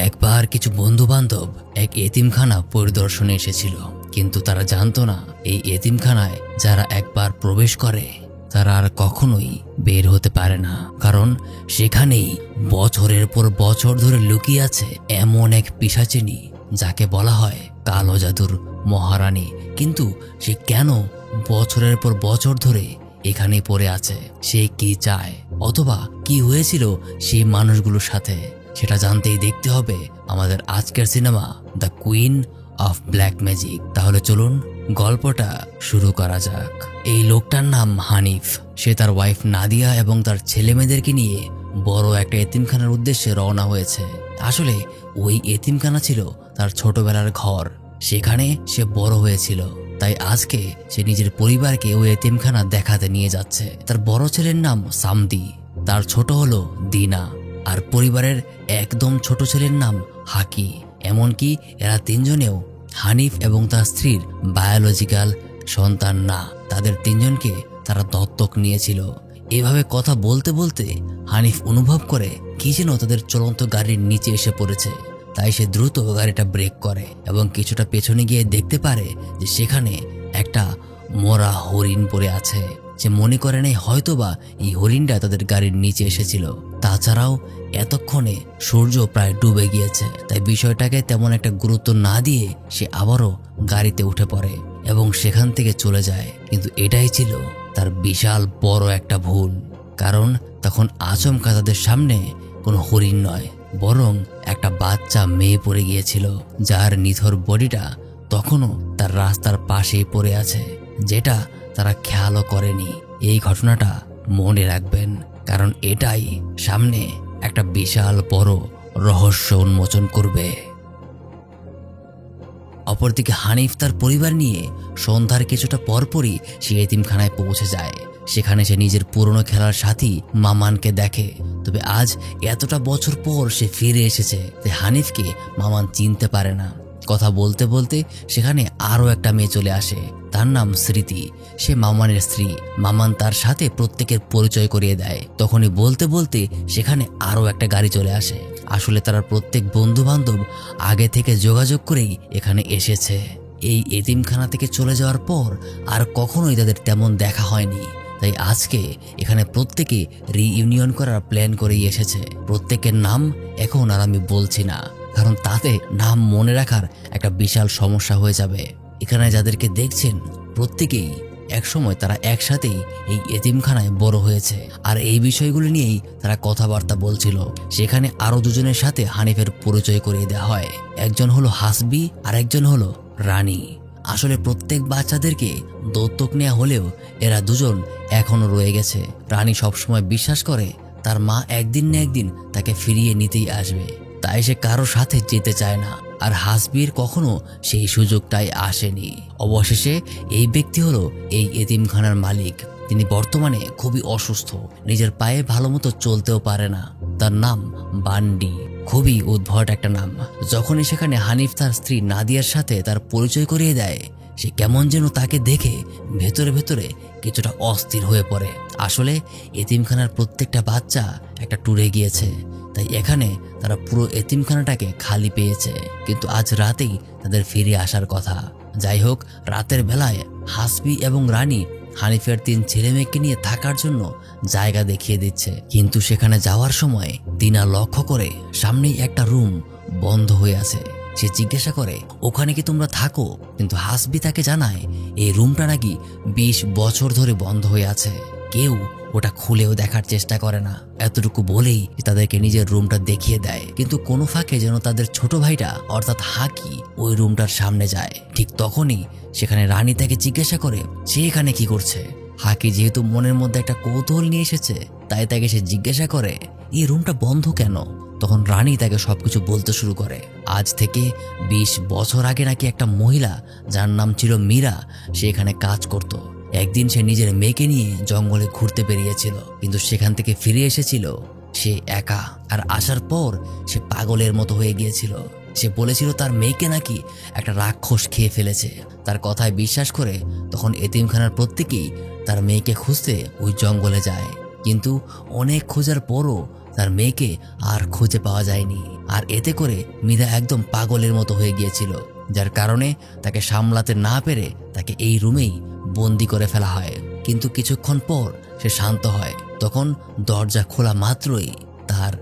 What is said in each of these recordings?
একবার কিছু বন্ধু বান্ধব এক এতিমখানা পরিদর্শনে এসেছিল, কিন্তু তারা জানতো না এই এতিমখানায় যারা একবার প্রবেশ করে তারা আর কখনোই বের হতে পারে না, কারণ সেখানেই বছরের পর বছর ধরে লুকিয়ে আছে এমন এক পিশাচিনী যাকে বলা হয় কালো জাদুর মহারানী। কিন্তু সে কেন বছরের পর বছর ধরে এখানে পড়ে আছে, সে কি চায় অথবা কি হয়েছিল সেই মানুষগুলোর সাথে, সেটা জানতেই দেখতে হবে আমাদের আজকের cinema the queen of black magic. তাহলে চলুন গল্পটা শুরু করা যাক। এই লোকটার নাম হানিফ। সে তার ওয়াইফ নাদিয়া এবং তার ছেলে মেয়েদেরকে নিয়ে বড় একটা এতিমখানার উদ্দেশ্যে রওনা হয়েছে। আসলে ওই এতিমখানা ছিল তার ছোটবেলার ঘর, সেখানে সে বড় হয়েছিল। তাই আজকে সে নিজের পরিবারকে ওই এতিমখানা দেখাতে নিয়ে যাচ্ছে। তার বড় ছেলের নাম সামদি, তার ছোট হলো দিনা, আর পরিবারের একদম ছোট ছেলের নাম হাকি। এমনকি এরা তিনজনেও হানিফ এবং তার স্ত্রীর বায়োলজিক্যাল সন্তান না, তাদের তিনজনকে তারা দত্তক নিয়েছিল। এভাবে কথা বলতে বলতে হানিফ অনুভব করে কি যেন তাদের চলন্ত গাড়ির নিচে এসে পড়েছে। তাই সে দ্রুত গাড়িটা ব্রেক করে এবং কিছুটা পেছনে গিয়ে দেখতে পারে যে সেখানে একটা মরা হরিণ পড়ে আছে। সে মনে করে নেই হয়তোবা এই হরিণটা তাদের গাড়ির নিচে এসেছিল। তাছাড়াও এতক্ষণে সূর্য প্রায় ডুবে গিয়েছে, তাই বিষয়টাকে তেমন একটা গুরুত্ব না দিয়ে সে আবারও গাড়িতে উঠে পড়ে এবং সেখান থেকে চলে যায়। কিন্তু এটাই ছিল তার বিশাল বড় একটা ভুল, কারণ তখন আচমকা তাদের সামনে কোনো হরিণ নয়, বরং একটা বাচ্চা মেয়ে পড়ে গিয়েছিল, যার নিথর বডিটা তখনও তার রাস্তার পাশেই পড়ে আছে, যেটা তারা খেয়ালও করেনি। এই ঘটনাটা মনে রাখবেন, কারণ এটাই সামনে একটা বিশাল বড় রহস্য উন্মোচন করবে। অপরদিকে হানিফ তার পরিবার নিয়ে সন্ধ্যার কিছুটা পরপরই সে এতিমখানায় পৌঁছে যায়। সেখানে সে নিজের পুরনো খেলার সাথী মামানকে দেখে। তবে আজ এতটা বছর পর সে ফিরে এসেছে, তাই হানিফকে মামান চিনতে পারে না। কথা বলতে বলতে সেখানে আরও একটা মেয়ে চলে আসে, তার নাম স্মৃতি। সে মামানের স্ত্রী। মামান তার সাথে প্রত্যেকের পরিচয় করিয়ে দেয়। তখনই বলতে বলতে সেখানে আরও একটা গাড়ি চলে আসে। আসলে তারা প্রত্যেক বন্ধু বান্ধব আগে থেকে যোগাযোগ করেই এখানে এসেছে। এই এতিমখানা থেকে চলে যাওয়ার পর আর কখনোই তাদের তেমন দেখা হয়নি, তাই আজকে এখানে প্রত্যেকে রিইউনিয়ন করার প্ল্যান করেই এসেছে। প্রত্যেকের নাম এখন আর আমি বলছি না, কারণ তাতে নাম মনে রাখার একটা বিশাল সমস্যা হয়ে যাবে। এখানে যাদেরকে দেখছেন প্রত্যেকেই একসময় তারা একসাথেই এই এতিমখানায় বড় হয়েছে, আর এই বিষয়গুলো নিয়েই তারা কথাবার্তা বলছিল। সেখানে আরো দুজনের সাথে হানিফের পরিচয় করিয়ে দেওয়া হয়। একজন হলো হাসবি আর একজন হলো রানী। আসলে প্রত্যেক বাচ্চাদেরকে দত্তক নেওয়া হলেও এরা দুজন এখনো রয়ে গেছে। রানী সবসময় বিশ্বাস করে তার মা একদিন না একদিন তাকে ফিরিয়ে নিতেই আসবে, তাই সে কারো সাথে যেতে চায় না। আর হাসবির কখনো সেই সুযোগটাই আসেনি। অবশেষে এই ব্যক্তি হলো এই এতিমখানার মালিক। তিনি বর্তমানে খুবই অসুস্থ, নিজের পায়ে ভালো মতো চলতেও পারে না। তার নাম বান্ডি, খুবই উদ্ভট একটা নাম। যখনই সেখানে হানিফ তার স্ত্রী নাদিয়ার সাথে তার পরিচয় করিয়ে দেয়, সে কেমন যেন তাকে দেখে ভেতরে ভেতরে কিছুটা অস্থির হয়ে পড়ে। আসলে এতিমখানার প্রত্যেকটা বাচ্চা একটা ট্যুরে গিয়েছে, তাই এখানে তারা পুরো এতিমখানাটাকে খালি পেয়েছে। কিন্তু আজ রাতেই তাদের ফিরে আসার কথা। যাই হোক, রাতের বেলায় হাসবি এবং রানী হানিফের 3 ছেলে মেয়েকে নিয়ে থাকার জন্য জায়গা দেখিয়ে দিচ্ছে। কিন্তু সেখানে যাওয়ার সময় দিনা লক্ষ্য করে সামনেই একটা রুম বন্ধ হয়ে আছে। সে জিজ্ঞাসা করে, ওখানে কি তোমরা থাকো? কিন্তু হাসবি তাকে জানায় এই রুমটা নাকি 20 বছর ধরে বন্ধ হয়ে আছে, কেউ ওটা খুলেও দেখার চেষ্টা করে না। এতটুকু বলেই তাদেরকে নিজের রুমটা দেখিয়ে দেয়। কিন্তু কোনো ফাঁকে যেন তাদের ছোট ভাইটা অর্থাৎ হাকি ওই রুমটার সামনে যায়। ঠিক তখনই সেখানে রানী তাকে জিজ্ঞাসা করে সে এখানে কি করছে। হাকি যেহেতু মনের মধ্যে একটা কৌতূহল নিয়ে এসেছে, তাই তাকে সে জিজ্ঞাসা করে এই রুমটা বন্ধ কেন। তখন রানী তাকে সবকিছু বলতে শুরু করে। আজ থেকে 20 বছর আগে নাকি একটা মহিলা যার নাম ছিল মীরা, সে এখানে কাজ করত। একদিন সে নিজের মেয়েকে নিয়ে জঙ্গলে ঘুরতে বেরিয়েছিল, কিন্তু সেখান থেকে ফিরে এসেছিল সে একা। আর আসার পর সে পাগলের মতো হয়ে গিয়েছিল। সে বলেছিল তার মেয়েকে নাকি একটা রাক্ষস খেয়ে ফেলেছে। তার কথায় বিশ্বাস করে তখন এতিমখানার প্রত্যেকেই তার মেয়েকে খুঁজতে ওই জঙ্গলে যায়। কিন্তু অনেক খোঁজার পরও তার মেয়েকে আর খুঁজে পাওয়া যায়নি। আর এতে করে মীরা একদম পাগলের মতো হয়ে গিয়েছিল, যার কারণে তাকে সামলাতে না পেরে তাকে এই রুমেই বন্দি করে ফেলা হয়। কিন্তু কিছুক্ষণ পর সে শান্ত হয়। তখন দরজা খোলা মাত্রই তার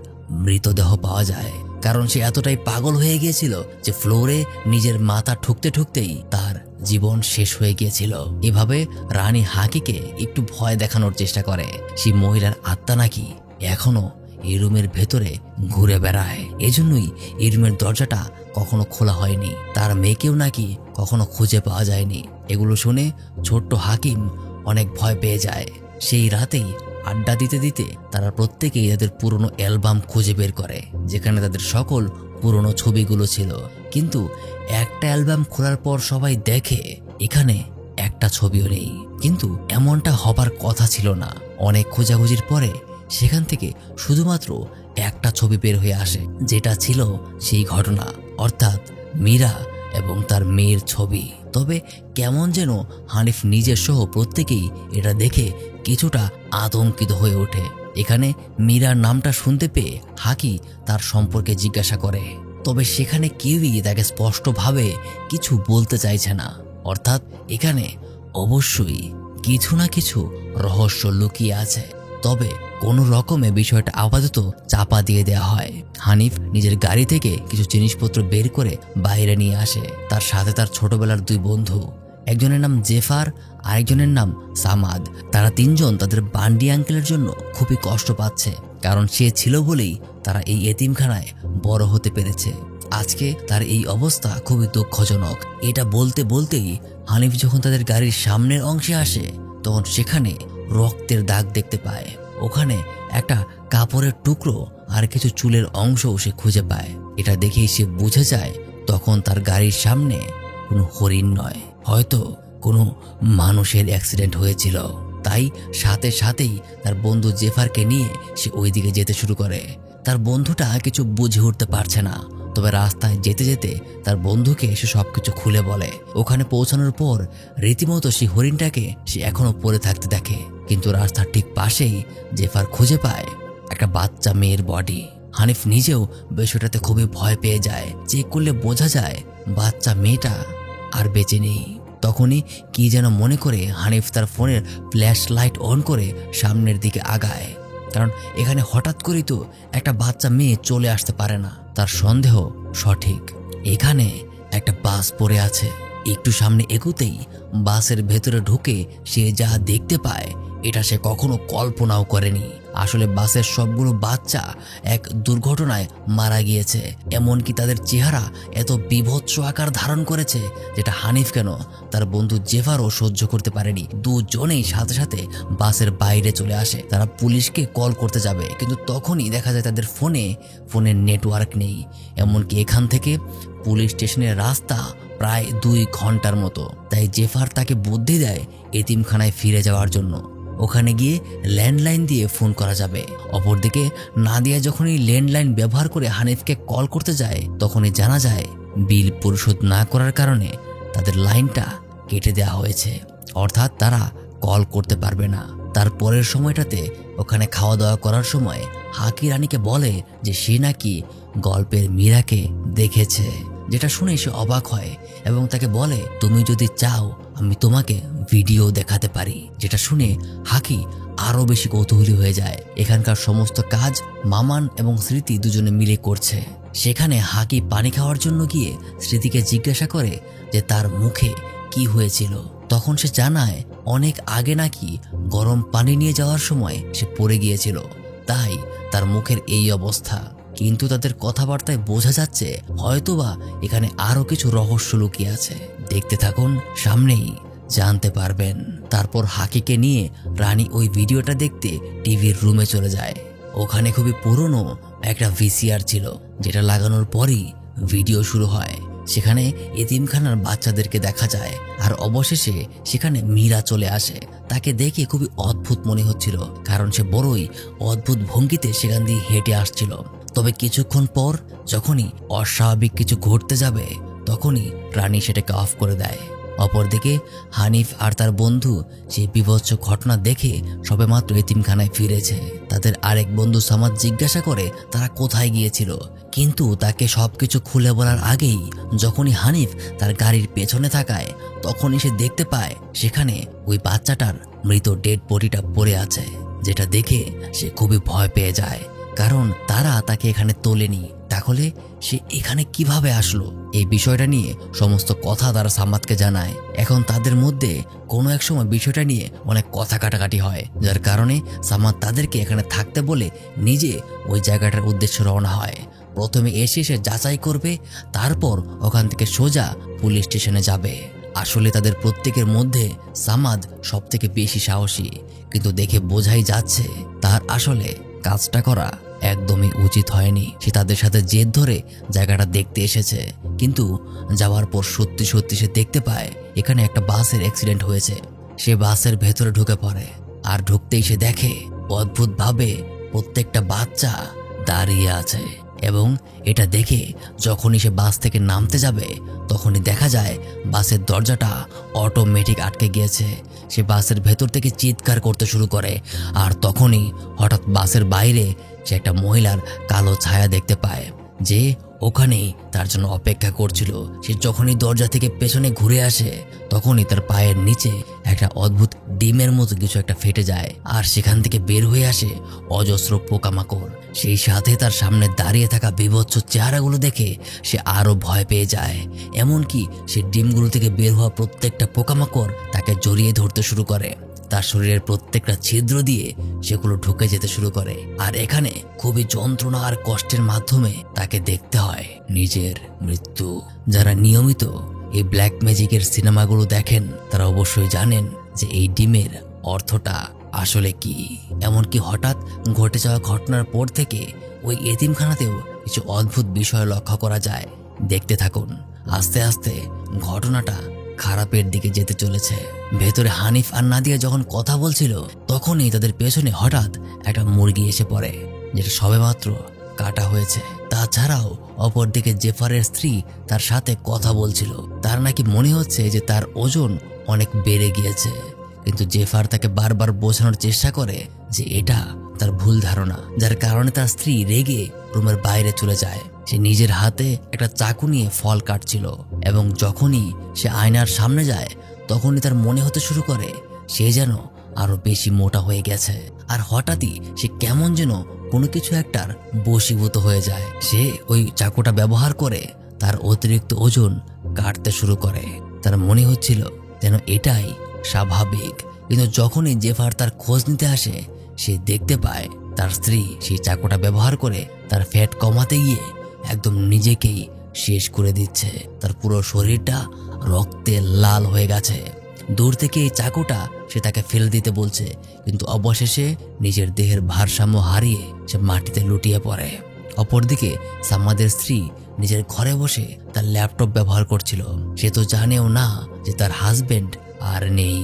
মৃতদেহ পাওয়া যায়, কারণ সে এতটাই পাগল হয়ে গিয়েছিল যে ফ্লোরে নিজের মাথা ঠুকতে ঠুকতেই তার জীবন শেষ হয়ে গিয়েছিল। এভাবে রানী হাকিকে একটু ভয় দেখানোর চেষ্টা করে। সেই মহিলার আত্মা নাকি এখনো এই রুমের ভেতরে ঘুরে বেড়ায়, এজন্যই এই রুমের দরজাটা কখনো খোলা হয়নি। তার মেয়েকেও নাকি কখনো খুঁজে পাওয়া যায়নি। এগুলো শুনে ছোট্ট হাকিম অনেক ভয় পেয়ে যায়। সেই রাতেই আড্ডা দিতে দিতে তারা প্রত্যেকেই তাদের পুরনো অ্যালবাম খুঁজে বের করে, যেখানে তাদের সকল পুরনো ছবিগুলো ছিল। কিন্তু একটা অ্যালবাম খোলার পর সবাই দেখে এখানে একটা ছবিও নেই। কিন্তু এমনটা হবার কথা ছিল না। অনেক খোঁজাখুঁজির পরে সেখান থেকে শুধুমাত্র একটা ছবি বের হয়ে আসে, যেটা ছিল সেই ঘটনা, অর্থাৎ মীরা এবং তার মেয়ের ছবি। তবে কেমন যেন হানিফ নিজের সহ প্রত্যেকেই এটা দেখে কিছুটা আতঙ্কিত হয়ে ওঠে। এখানে মীরার নামটা শুনতে পেয়ে হাকি তার সম্পর্কে জিজ্ঞাসা করে, তবে সেখানে কেউই তাকে স্পষ্টভাবে কিছু বলতে চাইছে না। অর্থাৎ এখানে অবশ্যই কিছু না কিছু রহস্য লুকিয়ে আছে। তবে কোনো রকমে বিষয়টা আপাতত চাপা দিয়ে দেওয়া হয়। হানিফ নিজের গাড়ি থেকে কিছু জিনিসপত্র বের করে বাইরে নিয়ে আসে। তার সাথে তার ছোটবেলার দুই বন্ধু, একজনের নাম জেফার, আরেকজনের নাম সামাদ। তারা তিনজন তাদের বান্ডি আঙ্কেলের জন্য খুবই কষ্ট পাচ্ছে, কারণ সে ছিল বলেই তারা এই এতিমখানায় বড় হতে পেরেছে। আজকে তার এই অবস্থা খুবই দুঃখজনক। এটা বলতে বলতেই হানিফ যখন তাদের গাড়ির সামনের অংশে আসে, তখন সেখানে রক্তের দাগ দেখতে পায়। ওখানে একটা কাপড়ের টুকরো আর কিছু চুলের অংশও সে খুঁজে পায়। এটা দেখেই সে বুঝে যায় তখন তার গাড়ির সামনে কোনো হরিণ নয়, হয়তো কোনো মানুষের অ্যাক্সিডেন্ট হয়েছিল। তাই সাথে সাথেই তার বন্ধু জেফারকে নিয়ে সে ওই দিকে যেতে শুরু করে। তার বন্ধুটা কিছু বুঝে উঠতে পারছে না, তবে রাস্তায় যেতে যেতে তার বন্ধুকে সে সবকিছু খুলে বলে। ওখানে পৌঁছানোর পর রীতিমতো সেই হরিণটাকে সে এখনো পড়ে থাকতে দেখে। কিন্তু রাস্তার ঠিক পাশেই জেফার খুঁজে পায় একটা বাচ্চা মেয়ের বডি। হানিফ নিজেও বিষয়টাতে খুবই ভয় পেয়ে যায়। চেক করলে বোঝা যায় বাচ্চা মেয়েটা আর বেঁচে নেই। তখনই কি যেন মনে করে হানিফ তার ফোনের ফ্ল্যাশ লাইট অন করে সামনের দিকে আগায়, কারণ এখানে হঠাৎ করেই তো একটা বাচ্চা মেয়ে চলে আসতে পারে না। তার সন্দেহ সঠিক। এখানে একটা বাস পড়ে আছে। একটু সামনে এগোতেই বাসের ভেতরে ঢুকে সে যা দেখতে পায় এটা সে কখনো কল্পনাও করেনি। আসলে বাসের সবগুলো বাচ্চা এক দুর্ঘটনায় মারা গিয়েছে। এমনকি তাদের চেহারা এত বীভৎস আকার ধারণ করেছে যেটা হানিফ কেন তার বন্ধু জেফারও সহ্য করতে পারেনি। দুজনেই সাথে সাথে বাসের বাইরে চলে আসে। তারা পুলিশকে কল করতে যাবে, কিন্তু তখনই দেখা যায় তাদের ফোনের নেটওয়ার্ক নেই। এমনকি এখান থেকে পুলিশ স্টেশনের রাস্তা প্রায় 2 ঘন্টার মতো। তাই জেফার তাকে বুদ্ধি দেয় এতিমখানায় ফিরে যাওয়ার জন্য। ওখানে গিয়ে ল্যান্ডলাইন দিয়ে ফোন করা যাবে। অপরদিকে নাদিয়া যখনই ল্যান্ডলাইন ব্যবহার করে হানিফকে কল করতে যায়, তখনই জানা যায় বিল পরিশোধ না করার কারণে তাদের লাইনটা কেটে দেওয়া হয়েছে, অর্থাৎ তারা কল করতে পারবে না। তার পরের সময়টাতে ওখানে খাওয়া দাওয়া করার সময় হাকি রানীকে বলে যে সে নাকি গল্পের মীরাকে দেখেছে, যেটা শুনে সে অবাক হয় এবং তাকে বলে তুমি যদি চাও আমি তোমাকে ভিডিও দেখাতে পারি। যেটা শুনে হাকি আরো বেশি কৌতূহলী হয়ে যায়। এখানকার সমস্ত কাজ মামান এবং স্মৃতি দুজনে মিলে করছে। সেখানে হাকি পানি খাওয়ার জন্য গিয়ে স্মৃতিকে জিজ্ঞাসা করে যে তার মুখে কি হয়েছিল। তখন সে জানায় অনেক আগে নাকি গরম পানি নিয়ে যাওয়ার সময় সে পড়ে গিয়েছিল, তাই তার মুখের এই অবস্থা। কিন্তু তাদের কথাবার্তায় বোঝা যাচ্ছে হয়তোবা এখানে আরো কিছু রহস্য লুকিয়ে আছে। দেখতে থাকুন, সামনেই জানতে পারবেন। তারপর হাকিকে নিয়ে রানী ওই ভিডিওটা দেখতে টিভির রুমে চলে যায়। ওখানে খুবই পুরনো একটা ভিসিআর ছিল, যেটা লাগানোর পরই ভিডিও শুরু হয়। সেখানে এতিমখানার বাচ্চাদেরকে দেখা যায়, আর অবশেষে সেখানে মীরা চলে আসে। তাকে দেখে খুবই অদ্ভুত মনে হচ্ছিল, কারণ সে বড়ই অদ্ভুত ভঙ্গিতে সেখান দিয়ে হেঁটে আসছিল। তবে কিছুক্ষণ পর যখনই অস্বাভাবিক কিছু ঘটতে যাবে, তখনই রানী সেটাকে অফ করে দেয়। অপরদিকে হানিফ আর তার বন্ধু সেই বিভৎস ঘটনা দেখে সবেমাত্র এতিমখানায় ফিরেছে। তাদের আরেক বন্ধু সামাদ জিজ্ঞাসা করে তারা কোথায় গিয়েছিল, কিন্তু তাকে সবকিছু খুলে বলার আগেই যখনই হানিফ তার গাড়ির পেছনে তাকায় তখনই সে দেখতে পায় সেখানে ওই বাচ্চাটার মৃত ডেড বডিটা পড়ে আছে, যেটা দেখে সে খুবই ভয় পেয়ে যায়। কারণ তারা তাকে এখানে তোলেনি, তাহলে সে এখানে কিভাবে আসলো? এই বিষয়টা নিয়ে সমস্ত কথা তারা সামাদকে জানায়। এখন তাদের মধ্যে কোনো এক সময় বিষয়টা নিয়ে অনেক কথা কাটাকাটি হয়, যার কারণে সামাদ তাদেরকে এখানে থাকতে বলে নিজে ওই জায়গাটার উদ্দেশ্যে রওনা হয়। প্রথমে এসে সে যাচাই করবে, তারপর ওখান থেকে সোজা পুলিশ স্টেশনে যাবে। আসলে তাদের প্রত্যেকের মধ্যে সামাদ সবথেকে বেশি সাহসী, কিন্তু দেখে বোঝাই যাচ্ছে তার আসলে কাজটা করা একদমই উচিত হয়নি। সে তাদের সাথে জেদ ধরে জায়গাটা দেখতে এসেছে, কিন্তু যাওয়ার পর সত্যি সত্যি সে দেখতে পায় এখানে একটা বাসের অ্যাক্সিডেন্ট হয়েছে। সে বাসের ভেতরে ঢুকে পড়ে, আর ঢুকতেই সে দেখে অদ্ভুতভাবে প্রত্যেকটা বাচ্চা দাঁড়িয়ে আছে। এবং এটা দেখে যখনই সে বাস থেকে নামতে যাবে তখনই দেখা যায় বাসের দরজাটা অটোমেটিক আটকে গিয়েছে। সে বাসের ভেতর থেকে চিৎকার করতে শুরু করে, আর তখনই হঠাৎ বাসের বাইরে সে একটা মহিলার কালো ছায়া দেখতে পায়, যে ওখানেই তার জন্য অপেক্ষা করছিল। সে যখনই দরজা থেকে পেছনে ঘুরে আসে তখনই তার পায়ের নিচে একটা অদ্ভুত ডিমের মতো কিছু একটা ফেটে যায়, আর সেখান থেকে বের হয়ে আসে অজস্র পোকামাকড়। সেই সাথে তার সামনে দাঁড়িয়ে থাকা বিভৎস চেহারাগুলো দেখে সে আরো ভয় পেয়ে যায়। এমনকি সে ডিমগুলো থেকে বের হওয়া প্রত্যেকটা পোকামাকড় তাকে জড়িয়ে ধরতে শুরু করে। তার শরীরের প্রত্যেকটা ছিদ্র দিয়ে সেগুলো ঢুকে যেতে শুরু করে, আর এখানে খুবই যন্ত্রণা আর কষ্টের মাধ্যমে তাকে দেখতে হয় নিজের মৃত্যু। যারা নিয়মিত এই ব্ল্যাক ম্যাজিকের সিনেমাগুলো দেখেন তারা অবশ্যই জানেন যে এই ডিমের অর্থটা আসলে কি। এমনকি হঠাৎ ঘটে যাওয়া ঘটনার পর থেকে ওই এতিমখানাতেও কিছু অদ্ভুত বিষয় লক্ষ্য করা যায়। দেখতে থাকুন, আস্তে আস্তে ঘটনাটা খারাপের দিকে যেতে চলেছে। ভেতরে হানিফ আর নাদিয়া যখন কথা বলছিল তখনই তাদের পেছনে হঠাৎ একটা মুরগি এসে পড়ে, যেটা সবেমাত্র কাটা হয়েছে। তাছাড়াও অপরদিকে জেফারের স্ত্রী তার সাথে কথা বলছিল। তার নাকি মনে হচ্ছে যে তার ওজন অনেক বেড়ে গিয়েছে, কিন্তু জেফার তাকে বারবার বোঝানোর চেষ্টা করে যে এটা তার ভুল ধারণা, যার কারণে তার স্ত্রী রেগে রুমের বাইরে চলে যায়। সে নিজের হাতে একটা চাকু নিয়ে ফল কাটছিল, এবং যখনই সে আয়নার সামনে যায় তখনই তার মনে হতে শুরু করে সে যেন আরো বেশি মোটা হয়ে গেছে। আর হঠাৎই সে কেমন যেন কোনো কিছু একটার বশীভূত হয়ে যায়। সে ওই চাকুটা ব্যবহার করে তার অতিরিক্ত ওজন কাটতে শুরু করে। তার মনে হচ্ছিল যেন এটাই স্বাভাবিক, কিন্তু যখনই জেফার তার খোঁজ নিতে আসে সে দেখতে পায় তার স্ত্রী সেই চাকুটা ব্যবহার করে তার ফ্যাট কমাতে গিয়ে একদম নিজেকেই শেষ করে দিচ্ছে। তার পুরো শরীরটা রক্তে লাল হয়ে গেছে। দূর থেকে এই চাকুটা সে তাকে ফেলে দিতে বলছে, কিন্তু অবশেষে নিজের দেহের ভারসাম্য হারিয়ে সে মাটিতে লুটিয়ে পড়ে। অপরদিকে সাম্মাদের স্ত্রী নিজের ঘরে বসে তার ল্যাপটপ ব্যবহার করছিল। সে তো জানেও না যে তার হাজবেন্ড আর নেই।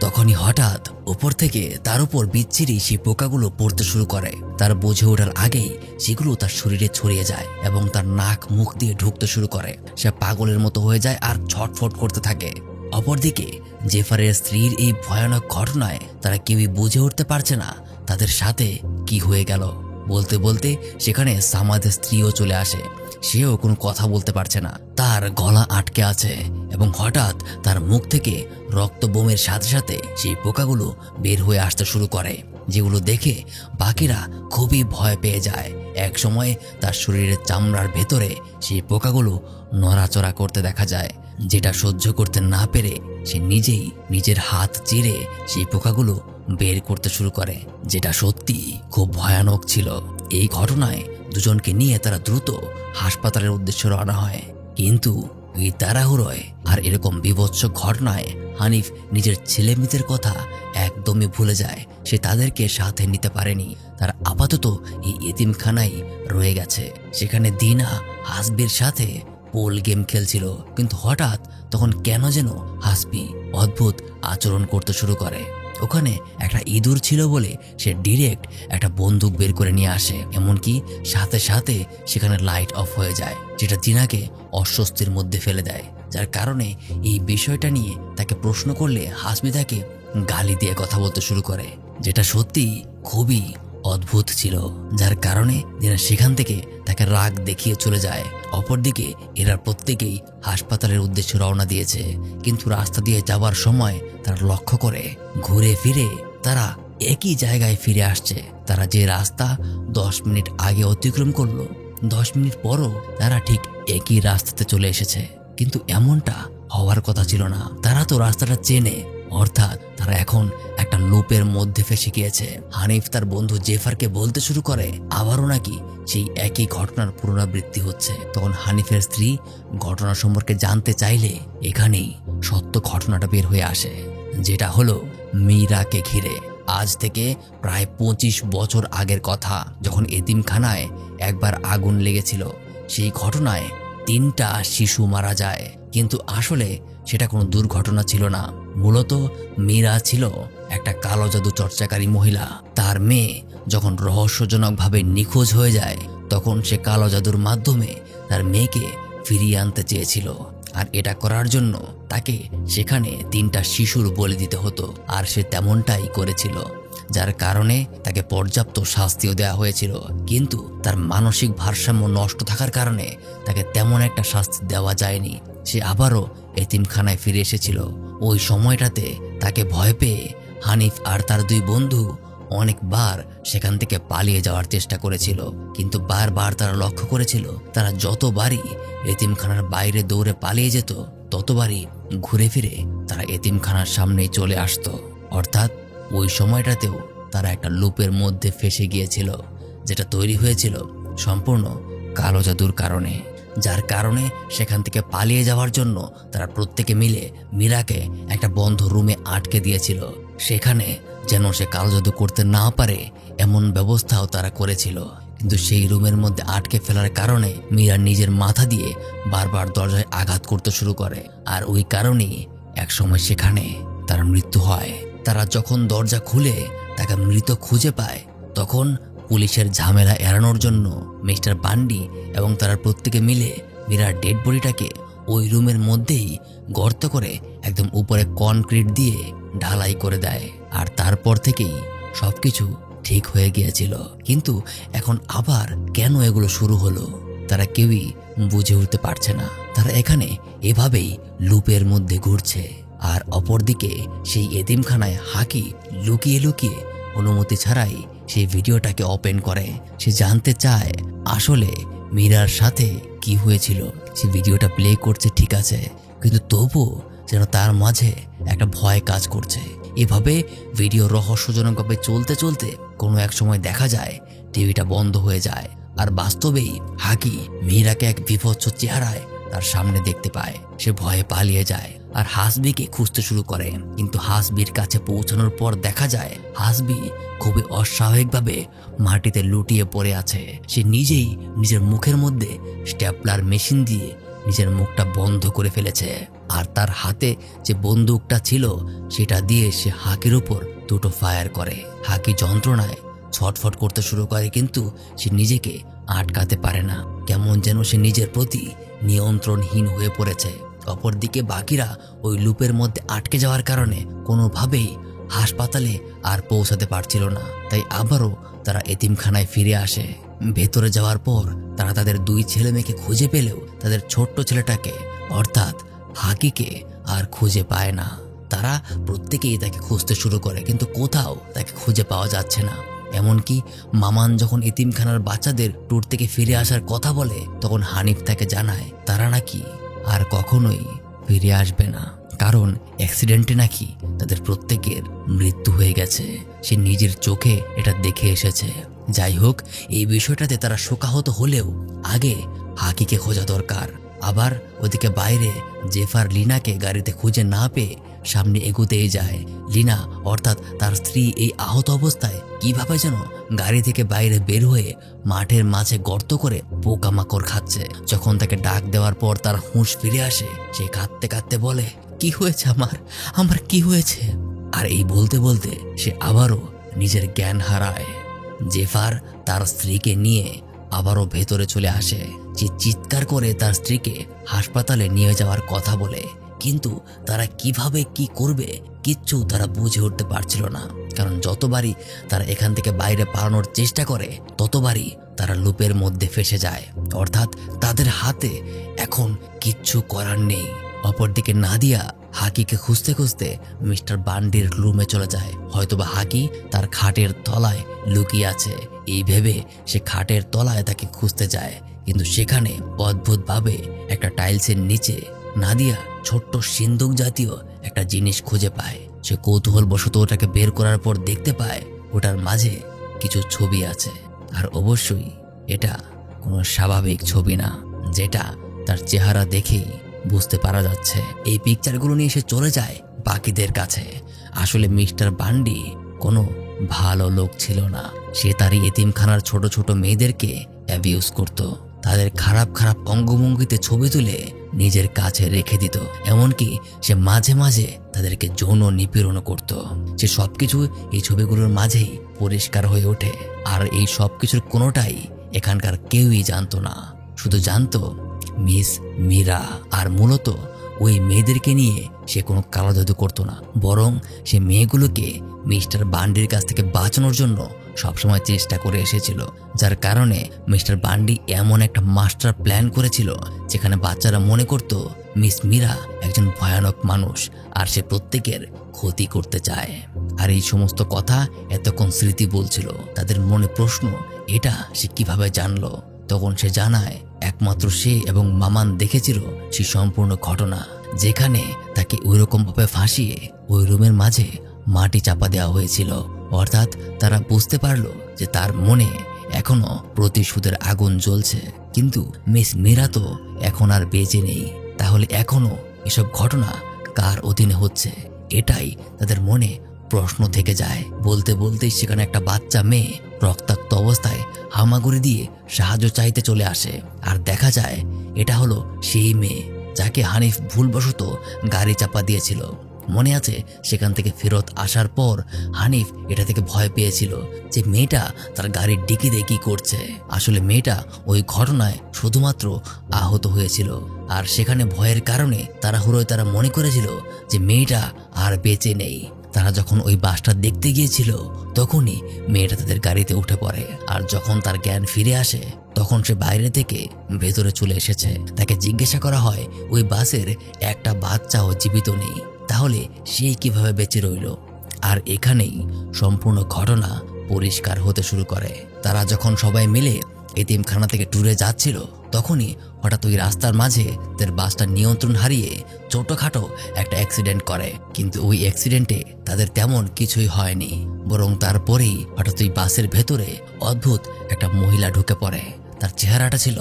তখনই হঠাৎ উপর থেকে তার উপর বিচ্ছিরি সেই পোকাগুলো পড়তে শুরু করে। তার বুঝে ওঠার আগেই সেগুলো তার শরীরে ছড়িয়ে যায় এবং তার নাক মুখ দিয়ে ঢুকতে শুরু করে। সে পাগলের মতো হয়ে যায় আর ছটফট করতে থাকে। অপরদিকে জেফারের স্ত্রীর এই ভয়ানক ঘটনায় তারা কেউই বুঝে উঠতে পারছে না তাদের সাথে কি হয়ে গেল। বলতে বলতে সেখানে সামাদের স্ত্রীও চলে আসে। সেও কোনো কথা বলতে পারছে না, তার গলা আটকে আছে এবং হঠাৎ তার মুখ থেকে রক্ত বোমের সাথে সাথে সেই পোকাগুলো বের হয়ে আসতে শুরু করে, যেগুলো দেখে বাকিরা খুবই ভয় পেয়ে যায়। এক সময় তার শরীরের চামড়ার ভেতরে সেই পোকাগুলো নড়াচড়া করতে দেখা যায়, যেটা সহ্য করতে না পেরে সে নিজেই নিজের হাত চিরে সেই পোকাগুলো বের করতে শুরু করে, যেটা সত্যি খুব ভয়ানক ছিল। এই ঘটনায় দুজনকে নিয়ে তারা দ্রুত হাসপাতালের উদ্দেশ্যে রওনা হয়, কিন্তু এই তাড়াহুড়োয় আর এরকম বিভৎস ঘটনায় হানিফ নিজের ছেলেমেয়েদের কথা একদমই ভুলে যায়। সে তাদেরকে সাথে নিতে পারেনি। তার আপাতত এই এতিমখানায় রয়ে গেছে। সেখানে দিনা হাসবির সাথে পোল গেম খেলছিল, কিন্তু হঠাৎ তখন কেন যেন হাসবি অদ্ভুত আচরণ করতে শুরু করে। ওখানে একটা ইঁদুর ছিল বলে সে ডিরেক্ট একটা বন্দুক বের করে নিয়ে আসে, এমনকি সাথে সাথে সেখানে লাইট অফ হয়ে যায়, যেটা দিনাকে অস্বস্তির মধ্যে ফেলে দেয়। যার কারণে এই বিষয়টা নিয়ে তাকে প্রশ্ন করলে হাসমি তাকে গালি দিয়ে কথা বলতে শুরু করে, যেটা সত্যি খুবই অদ্ভুত ছিল। যার কারণে দিনা সেখান থেকে তাকে রাগ দেখিয়ে চলে যায়। অপরদিকে এরা প্রত্যেকেই হাসপাতালের উদ্দেশ্যে রওনা দিয়েছে, কিন্তু রাস্তা দিয়ে যাওয়ার সময় তারা লক্ষ্য করে ঘুরে ফিরে তারা একই জায়গায় ফিরে আসছে। তারা যে রাস্তা 10 মিনিট আগে অতিক্রম করলো, 10 মিনিট পরও তারা ঠিক একই রাস্তাতে চলে এসেছে। কিন্তু এমনটা হওয়ার কথা ছিল না। তারা তো রাস্তাটা চেনে, অর্থাৎ তারা এখন একটা লুপের মধ্যে ফেসে গিয়েছে। হানিফ তার বন্ধু জেফারকে বলতে শুরু করে আবারও নাকি সেই একই ঘটনার পুনরাবৃত্তি হচ্ছে। তখন হানিফের স্ত্রী ঘটনা সম্পর্কে জানতে চাইলে এখানেই সত্য ঘটনাটা বের হয়ে আসে, যেটা হলো মীরাকে ঘিরে। আজ থেকে প্রায় 25 বছর আগের কথা, যখন এতিমখানায় একবার আগুন লেগেছিল। সেই ঘটনায় 3টা শিশু মারা যায়, কিন্তু আসলে সেটা কোনো দুর্ঘটনা ছিল না। মূলত মীরা ছিল একটা কালো জাদু চর্চাকারী মহিলা। তার মেয়ে যখন রহস্যজনকভাবে নিখোঁজ হয়ে যায়, তখন সে কালো জাদুর মাধ্যমে তার মেয়েকে ফিরিয়ে আনতে চেয়েছিল। আর এটা করার জন্য তাকে সেখানে 3টা শিশুর বলি দিতে হতো, আর সে তেমনটাই করেছিল। যার কারণে তাকে পর্যাপ্ত শাস্তিও দেওয়া হয়েছিল, কিন্তু তার মানসিক ভারসাম্য নষ্ট থাকার কারণে তাকে তেমন একটা শাস্তি দেওয়া যায়নি। সে আবারও এতিমখানায় ফিরে এসেছিল। ওই সময়টাতে তাকে ভয় পেয়ে হানিফ আর তার 2 বন্ধু অনেকবার সেখান থেকে পালিয়ে যাওয়ার চেষ্টা করেছিল, কিন্তু বারবার তারা লক্ষ্য করেছিল তারা যতবারই এতিমখানার বাইরে দৌড়ে পালিয়ে যেত, ততবারই ঘুরে ফিরে তারা এতিমখানার সামনেই চলে আসতো। অর্থাৎ ওই সময়টাতেও তারা একটা লুপের মধ্যে ফেসে গিয়েছিল, যেটা তৈরি হয়েছিল সম্পূর্ণ কালো জাদুর কারণে। যার কারণে সেখান থেকে পালিয়ে যাওয়ার জন্য তারা প্রত্যেকে মিলে মীরাকে একটা বন্ধ রুমে আটকে দিয়েছিল। সেখানে যেন সে কালো জাদু করতে না পারে এমন ব্যবস্থাও তারা করেছিল। কিন্তু সেই রুমের মধ্যে আটকে ফেলার কারণে মীরা নিজের মাথা দিয়ে বারবার দরজায় আঘাত করতে শুরু করে, আর ওই কারণেই একসময় সেখানে তার মৃত্যু হয়। তারা যখন দরজা খুলে তাকে মৃত খুঁজে পায়, তখন পুলিশের ঝামেলা এড়ানোর জন্য মিস্টার বান্ডি এবং তারা প্রত্যেকে মিলে মীরার ডেড বডিটাকে ওই রুমের মধ্যেই গর্ত করে একদম উপরে কনক্রিট দিয়ে ঢালাই করে দেয়। আর তারপর থেকেই সবকিছু ঠিক হয়ে গিয়েছিল। কিন্তু এখন আবার কেন এগুলো শুরু হলো তারা কেউই বুঝে উঠতে পারছে না। তারা এখানে এভাবেই লুপের মধ্যে ঘুরছে। আর অপরদিকে সেই এতিমখানায় হাকি লুকিয়ে লুকিয়ে অনুমতি ছাড়াই সেই ভিডিওটাকে ওপেন করে। সে জানতে চায় আসলে মীরার সাথে কি হয়েছিল। সে ভিডিওটা প্লে করছে ঠিক আছে, কিন্তু তবুও যেন তার মাঝে একটা ভয় কাজ করছে। এভাবে ভিডিও রহস্যজনকভাবে চলতে চলতে কোনো এক সময় দেখা যায় টিভিটা বন্ধ হয়ে যায়, আর বাস্তবেই হাকি মীরাকে এক বিভৎস চেহারায় তার সামনে দেখতে পায়। সে ভয়ে পালিয়ে যায় আর হাসবিকে খুঁজতে শুরু করে, কিন্তু হাসবির কাছে পৌঁছানোর পর দেখা যায় হাসবি খুবই অস্বাভাবিকভাবে মাটিতে লুটিয়ে পড়ে আছে। সে নিজেই নিজের মুখের মধ্যে স্ট্যাপলার মেশিন দিয়ে নিজের মুখটা বন্ধ করে ফেলেছে, আর তার হাতে যে বন্দুকটা ছিল সেটা দিয়ে সে হাকির উপর 2টো ফায়ার করে। হাকি যন্ত্রণায় ছটফট করতে শুরু করে, কিন্তু সে নিজেকে আটকাতে পারে না। কেমন যেন সে নিজের প্রতি নিয়ন্ত্রণহীন হয়ে পড়েছে। অপরদিকে বাকিরা ওই লুপের মধ্যে আটকে যাওয়ার কারণে কোনোভাবেই হাসপাতালে আর পৌঁছাতে পারছিল না। তাই আবারও তারা এতিমখানায় ফিরে আসে। ভেতরে যাওয়ার পর তারা তাদের 2 ছেলে মেয়েকে খুঁজে পেলেও তাদের ছোট্ট ছেলেটাকে অর্থাৎ হাকিকে আর খুঁজে পায় না। তারা প্রত্যেকেই তাকে খুঁজতে শুরু করে, কিন্তু কোথাও তাকে খুঁজে পাওয়া যাচ্ছে না। এমনকি মামান যখন এতিমখানার বাচ্চাদের ট্যুর থেকে ফিরে আসার কথা বলে, তখন হানিফ তাকে জানায় তারা নাকি আর কখনোই ফিরে আসবে না, কারণ অ্যাক্সিডেন্টে নাকি তাদের প্রত্যেকের মৃত্যু হয়ে গেছে। সে নিজের চোখে এটা দেখে এসেছে। যাই হোক, এই বিষয়টাতে তারা শোকাহত হলেও আগে হাকিকে খোঁজা দরকার। আবার ওদিকে বাইরে জেফার লিনাকে গাড়িতে খুঁজে না পেয়ে সামনে এগোতেই যায়। লিনা অর্থাৎ তার স্ত্রী এই আহত অবস্থায় কিভাবে যেন গাড়ি থেকে বাইরে বের হয়ে মাঠের মাঝে গর্ত করে পোকামাকড় খাচ্ছে। যখন তাকে ডাক দেওয়ার পর তার হুঁশ ফিরে আসে, সে কাঁদতে কাঁদতে বলে, কি হয়েছে আমার কি হয়েছে? আর এই বলতে বলতে সে আবারও নিজের জ্ঞান হারায়। জেফার তার স্ত্রীকে নিয়ে আবারও ভেতরে চলে আসে। চিৎকার করে তার স্ত্রীকে হাসপাতালে নিয়ে যাওয়ার কথা বলে, কিন্তু তারা কিভাবে কি করবে কিচ্ছু তারা বুঝে উঠতে পারছিল না। কারণ যতবারই তারা এখান থেকে বাইরে পালানোর চেষ্টা করে ততবারই তারা লুপের মধ্যে ফেসে যায়, অর্থাৎ তাদের হাতে এখন কিচ্ছু করার নেই। অপরদিকে নাদিয়া হাকিকে খুঁজতে খুঁজতে মিস্টার বান্ডির রুমে চলে যায়। হয়তোবা হাকি তার খাটের তলায় লুকিয়ে আছে, এই ভেবে সে খাটের তলায় তাকে খুঁজতে যায়। কিন্তু সেখানে অদ্ভুতভাবে একটা টাইলসের নিচে নাদিয়া ছোট্ট সিন্দুক জাতীয় একটা জিনিস খুঁজে পায়। সে কৌতূহলবশত ওটাকে বের করার পর দেখতে পায় ওটার মাঝে কিছু ছবি আছে, আর অবশ্যই এটা কোনো স্বাভাবিক ছবি না, যেটা তার চেহারা দেখেই বুঝতে পারা যাচ্ছে। এই পিকচারগুলো নিয়ে সে চলে যায় বাকিদের কাছে। আসলে মিস্টার বান্ডি কোনো ভালো লোক ছিল না। সে তার এতিমখানার ছোট ছোট মেয়েদেরকে অ্যাবিউজ করত, তাদের খারাপ খারাপ অঙ্গভঙ্গিতে ছবি তুলে নিজের কাছে রেখে দিত। এমনকি সে মাঝে মাঝে তাদেরকে যৌন নিপীড়ন করত। সে সবকিছু এই ছবিগুলোর মাঝেই পরিষ্কার হয়ে ওঠে। আর এই সবকিছুর কোনোটাই এখানকার কেউই জানতো না, শুধু জানতো মিস মীরা। আর মূলত ওই মেয়েদেরকে নিয়ে সে কোনো কালো জাদু করতো না, বরং সে মেয়েগুলোকে মিস্টার বান্ডির কাছ থেকে বাঁচানোর জন্য সবসময় চেষ্টা করে এসেছিল। যার কারণে মিস্টার বান্ডি এমন একটা মাস্টার প্ল্যান করেছিল যেখানে বাচ্চারা মনে করত মিস মীরা একজন ভয়ানক মানুষ আর সে প্রত্যেকের ক্ষতি করতে চায়। আর এই সমস্ত কথা এতক্ষণ স্মৃতি বলছিল। তাদের মনে প্রশ্ন, এটা সে কিভাবে জানলো? তখন সে জানায় একমাত্র সে এবং মামান দেখেছিল সেই সম্পূর্ণ ঘটনা, যেখানে তাকে ওইরকম ভাবে ফাঁসিয়ে ওই রুমের মাঝে মাটি চাপা দেওয়া হয়েছিল। অর্থাৎ তারা বুঝতে পারলো যে তার মনে এখনো প্রতিশোধের আগুন জ্বলছে। কিন্তু মিস মীরা তো এখন আর বেঁচে নেই, তাহলে এখনো এসব ঘটনা কার অধীনে হচ্ছে? এটাই তাদের মনে প্রশ্ন থেকে যায়। বলতে বলতেই সেখানে একটা বাচ্চা মেয়ে রক্তাক্ত অবস্থায় হামাগুড়ি দিয়ে সাহায্য চাইতে চলে আসে। আর দেখা যায় এটা হলো সেই মেয়ে যাকে হানিফ ভুলবশত গাড়ি চাপা দিয়েছিল। মনে আছে সেখান থেকে ফেরত আসার পর হানিফ এটা থেকে ভয় পেয়েছিল যে মেয়েটা তার গাড়ির ডিকিতে কি করছে। আসলে মেয়েটা ওই ঘটনায় শুধুমাত্র আহত হয়েছিল, আর সেখানে ভয়ের কারণে তাড়াহুড়োয় তারা মনে করেছিল যে মেয়েটা আর বেঁচে নেই। তারা যখন ওই বাসটা দেখতে গিয়েছিল তখনই মেয়েটা তাদের গাড়িতে উঠে পড়ে। আর যখন তার জ্ঞান ফিরে আসে তখন সে বাইরে থেকে ভেতরে চলে এসেছে। তাকে জিজ্ঞাসা করা হয় ওই বাসের একটা বাচ্চাও জীবিত নেই, তাহলে সে কিভাবে বেঁচে রইল? আর এখানেই সম্পূর্ণ ঘটনা পরিষ্কার হতে শুরু করে। তারা যখন সবাই মিলে এতিমখানা থেকে ট্যুরে যাচ্ছিল তখনই হঠাৎ ওই রাস্তার মাঝে তাদের বাসটা নিয়ন্ত্রণ হারিয়ে ছোটখাটো একটা অ্যাক্সিডেন্ট করে। কিন্তু ওই অ্যাক্সিডেন্টে তাদের তেমন কিছুই হয়নি, বরং তারপরেই হঠাৎ ওই বাসের ভেতরে অদ্ভুত একটা মহিলা ঢুকে পড়ে। তার চেহারাটা ছিল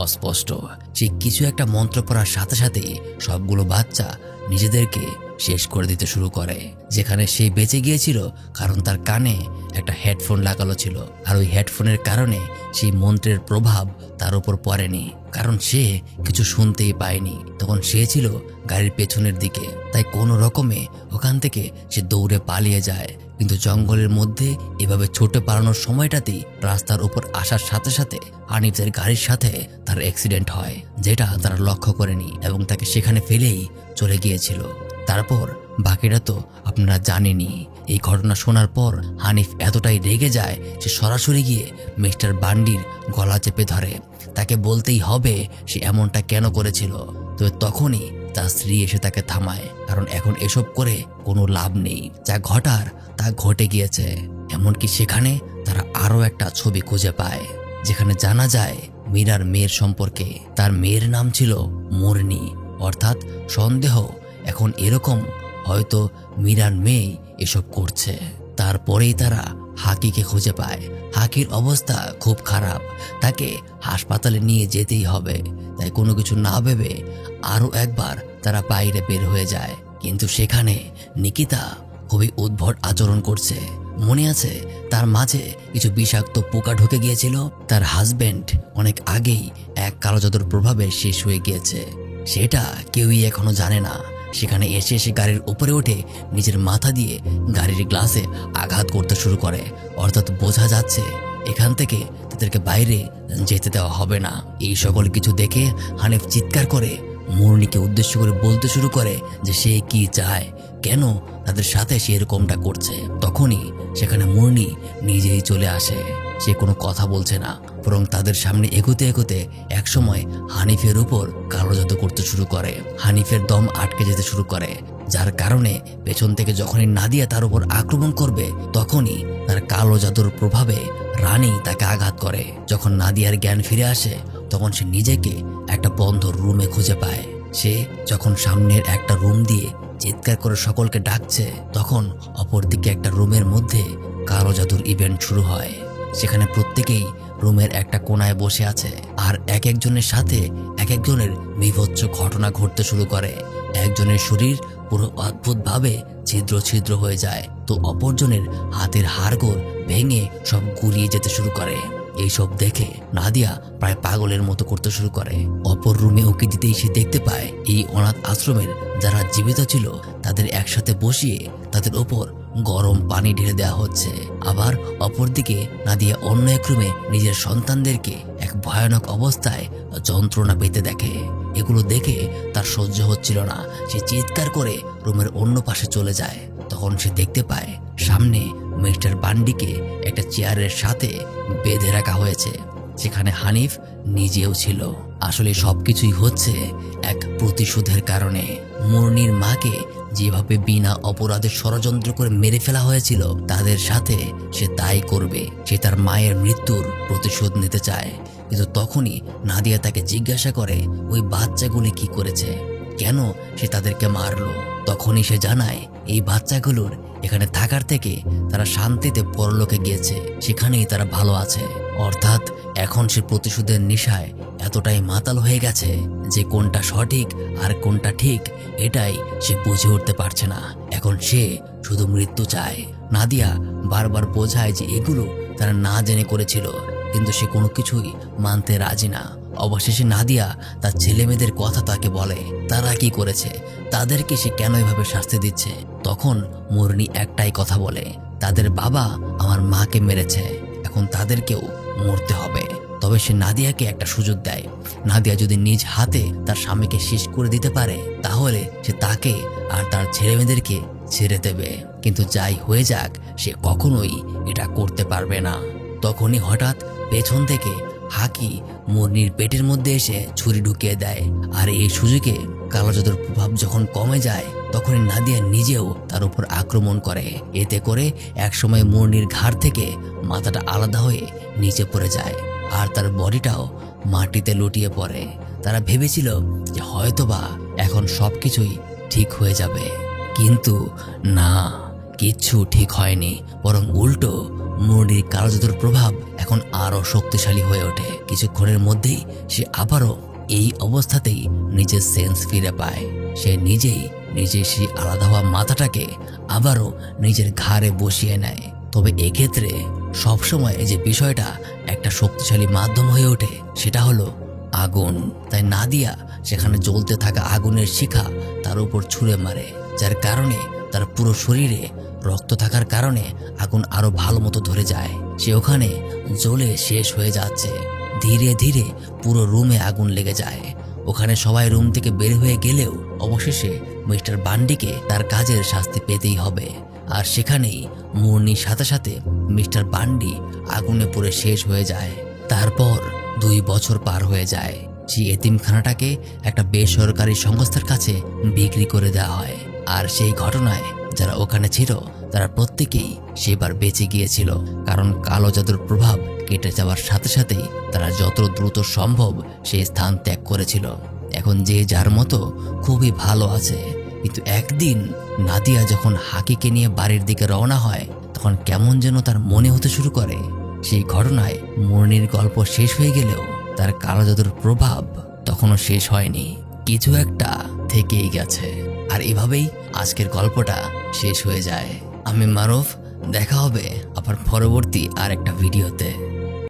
অস্পষ্ট। সে কিছু একটা মন্ত্র পড়ার সাথে সাথেই সবগুলো বাচ্চা নিজেদেরকে শেষ করে দিতে শুরু করে। যেখানে সে বেঁচে গিয়েছিল কারণ তার কানে একটা হেডফোন লাগানো ছিল, আর ওই হেডফোনের কারণে সেই মন্ত্রের প্রভাব তার উপর পড়েনি, কারণ সে কিছু শুনতেই পায়নি। তখন সে ছিল গাড়ির পেছনের দিকে, তাই কোনো রকমে ওখান থেকে সে দৌড়ে পালিয়ে যায়। কিন্তু জঙ্গলের মধ্যে এভাবে ছোটে পালানোর সময়টাতেই রাস্তার উপর আসার সাথে সাথে হানিফের গাড়ির সাথে তার অ্যাক্সিডেন্ট হয়, যেটা তারা লক্ষ্য করেনি এবং তাকে সেখানে ফেলেই চলে গিয়েছিল। তারপর বাকিটা তো আপনারা জানেনই। এই ঘটনা শোনার পর হানিফ এতটাই রেগে যায় যে সরাসরি গিয়ে মিস্টার বান্ডির গলা চেপে ধরে। তাকে বলতেই হবে সে এমনটা কেন করেছিল। তবে তখনই তার স্ত্রী এসে তাকে থামায়, কারণ এখন এসব করে কোনো লাভ নেই। যা ঘটার তা ঘটে গিয়েছে। এমনকি সেখানে তারা আরও একটা ছবি খুঁজে পায় যেখানে জানা যায় মীরার মেয়ের সম্পর্কে। তার মেয়ের নাম ছিল মুরনি, অর্থাৎ সন্দেহ এখন এরকম হয়তো মীরার মেয়ে এসব করছে। তারপরেই তারা হাকিকে খুঁজে পায়। হাকির অবস্থা খুব খারাপ, তাকে হাসপাতালে নিয়ে যেতেই হবে। তাই কোনো কিছু না ভেবে আরও একবার তারা বাইরে বের হয়ে যায়। কিন্তু সেখানে নিকিতা খুবই উদ্ভট আচরণ করছে। মনে আছে তার মাঝে কিছু বিষাক্ত পোকা ঢুকে গিয়েছিল। তার হাজবেন্ড অনেক আগেই এক কালো জাদুর প্রভাবে শেষ হয়ে গিয়েছে, সেটা কেউই এখনো জানে না। সেখানে এসে সে গাড়ির উপরে উঠে নিজের মাথা দিয়ে গাড়ির গ্লাসে আঘাত করতে শুরু করে। অর্থাৎ বোঝা যাচ্ছে এখান থেকে তাদেরকে বাইরে যেতে দেওয়া হবে না। এই সকল কিছু দেখে হানিফ চিৎকার করে মুরনিকে উদ্দেশ্য করে বলতে শুরু করে যে সে কি চায়, কেন তাদের সাথে সে এরকমটা করছে। তখনই সেখানে মুরনি নিজেই চলে আসে। সে কোনো কথা বলছে না, বরং তাদের সামনে এগোতে এগোতে একসময় হানিফের উপর কালো জাদু করতে শুরু করে। হানিফের দম আটকে যেতে শুরু করে, যার কারণে পেছন থেকে যখনই নাদিয়া তার উপর আক্রমণ করবে তখনই তার কালো জাদুর প্রভাবে রানী তাকে আঘাত করে। যখন নাদিয়ার জ্ঞান ফিরে আসে তখন সে নিজেকে একটা বন্ধ রুমে খুঁজে পায়। সে যখন সামনের একটা রুম দিয়ে চিৎকার করে সকলকে ডাকছে তখন অপরদিকে একটা রুমের মধ্যে কালো জাদুর ইভেন্ট শুরু হয়। সেখানে প্রত্যেকেই রুমের একটা কোনায় বসে আছে আর এক একজনের সাথে এক একজনের বিভৎস ঘটনা ঘটতে শুরু করে। একজনের শরীর পুরো অদ্ভুতভাবে ছিদ্র ছিদ্র হয়ে যায়, তো অপরজনের হাতের হাড়গোড় ভেঙে সব গুলিয়ে যেতে শুরু করে। এইসব দেখে নাদিয়া প্রায় পাগলের মতো করতে শুরু করে। অপর রুমে উকি দিতেই সে দেখতে পায় এই অনাথ আশ্রমের যারা জীবিত ছিল তাদের একসাথে বসিয়ে তাদের ওপর গরম পানি ঢেলে দেওয়া হচ্ছে। আবার অপরদিকে নাদিয়া অন্য এক রুমে নিজের সন্তানদেরকে এক ভয়ানক অবস্থায় যন্ত্রণা পেতে দেখে। এগুলো দেখে তার সহ্য হচ্ছিল না, সে চিৎকার করে রুমের অন্য পাশে চলে যায়। তখন সে দেখতে পায় সামনে মিস্টার বান্ডিকে একটা চেয়ারের সাথে বেঁধে রাখা হয়েছে, সেখানে হানিফ নিজেও ছিল। আসলে সবকিছুই হচ্ছে এক প্রতিশোধের কারণে। মুরনির মাকে যেভাবে বিনা অপরাধে ষড়যন্ত্র করে মেরে ফেলা হয়েছিল তাদের সাথে সে তাই করবে। সে তার মায়ের মৃত্যুর প্রতিশোধ নিতে চায়। কিন্তু তখনই নাদিয়া তাকে জিজ্ঞাসা করে ওই বাচ্চাগুলি কি করেছে, কেন সে তাদেরকে মারলো। তখনই সে জানায় এই বাচ্চাগুলোর এখানে থাকার থেকে তারা শান্তিতে পরলোকে গিয়েছে, সেখানেই তারা ভালো আছে। অর্থাৎ এখন সে প্রতিশোধের নেশায় এতটাই মাতাল হয়ে গেছে যে কোনটা সঠিক আর কোনটা ঠিক এটাই সে বুঝে উঠতে পারছে না। এখন সে শুধু মৃত্যু চায়। নাদিয়া বারবার বোঝায় যে এগুলো তারা না জেনে করেছিল, কিন্তু সে কোনো কিছুই মানতে রাজি না। অবশেষে নাদিয়া তার ছেলে মেয়েদের কথা তাকে বলে তারা কি করেছে, তাদেরকে সে কেন এভাবে শাস্তি দিচ্ছে। তখন মুরনি একটাই কথা বলে, তাদের বাবা আমার মাকে মেরেছে, এখন তাদেরকেও মরতে হবে। তবে সে নাদিয়াকে একটা সুযোগ দেয়, নাদিয়া যদি নিজ হাতে তার স্বামীকে শেষ করে দিতে পারে তাহলে সে তাকে আর তার ছেলে মেয়েদেরকে ছেড়ে দেবে। কিন্তু যাই হয়ে যাক সে কখনোই এটা করতে পারবে না। তখনই হঠাৎ পেছন থেকে হাকি মুরনির পেটের মধ্যে এসে ছুরি ঢুকিয়ে দেয়। আর এই সুযোগে কালো জাদুর প্রভাব যখন কমে যায় তখনই নাদিয়া নিজেও তার উপর আক্রমণ করে। এতে করে একসময় মুরনির ঘাড় থেকে মাথাটা আলাদা হয়ে নিচে পড়ে যায় আর তার বডিটাও মাটিতে লুটিয়ে পড়ে। তারা ভেবেছিল যে হয়তোবা এখন সবকিছুই ঠিক হয়ে যাবে, কিন্তু না, কিচ্ছু ঠিক হয়নি, বরং উল্টো মুরনির কালো জাদুর প্রভাব এখন আরো শক্তিশালী হয়ে ওঠে। কিছুক্ষণের মধ্যেই সে আবারও এই অবস্থাতেই নিজের সেন্স ফিরে পায়। সে নিজেই সেই আলাদা হওয়া মাথাটাকে আবারও নিজের ঘাড়ে বসিয়ে নেয়। তবে এক্ষেত্রে সবসময় যে বিষয়টা একটা শক্তিশালী মাধ্যম হয়ে ওঠে সেটা হলো আগুন। তাই নাদিয়া সেখানে জ্বলতে থাকা আগুনের শিখা তার উপর ছুঁড়ে মারে, যার কারণে তার পুরো শরীরে রক্ত থাকার কারণে আগুন আরো ভালো মতো ধরে যায়। সে ওখানে জ্বলে শেষ হয়ে যাচ্ছে। ধীরে ধীরে পুরো রুমে আগুন লেগে যায়। ওখানে সবাই রুম থেকে বের হয়ে গেলেও অবশেষে মিস্টার বান্ডিকে তার কাজের শাস্তি পেতেই হবে। আর সেখানেই মুরনির সাথে সাথে মিস্টার বান্ডি আগুনে পুড়ে শেষ হয়ে যায়। তারপর 2 বছর পার হয়ে যায়। সেই এতিমখানাটাকে একটা বেসরকারি সংস্থার কাছে বিক্রি করে দেওয়া হয়। আর সেই ঘটনায় যারা ওখানে ছিল তারা প্রত্যেকেই সেবার বেঁচে গিয়েছিল, কারণ কালো জাদুর প্রভাব কেটে যাওয়ার সাথে সাথেই তারা যত দ্রুত সম্ভব সেই স্থান ত্যাগ করেছিল। এখন যে যার মতো খুবই ভালো আছে। কিন্তু একদিন নাদিয়া যখন হাকিকে নিয়ে বাড়ির দিকে রওনা হয় তখন কেমন যেন তার মনে হতে শুরু করে সেই ঘটনায় মুরনির গল্প শেষ হয়ে গেলেও তার কালো জাদুর প্রভাব তখনও শেষ হয়নি, কিছু একটা থেকেই গেছে। আর এভাবেই আজকের গল্পটা শেষ হয়ে যায়। আমি মারুফ, দেখা হবে আবার পরবর্তী আর একটা ভিডিওতে।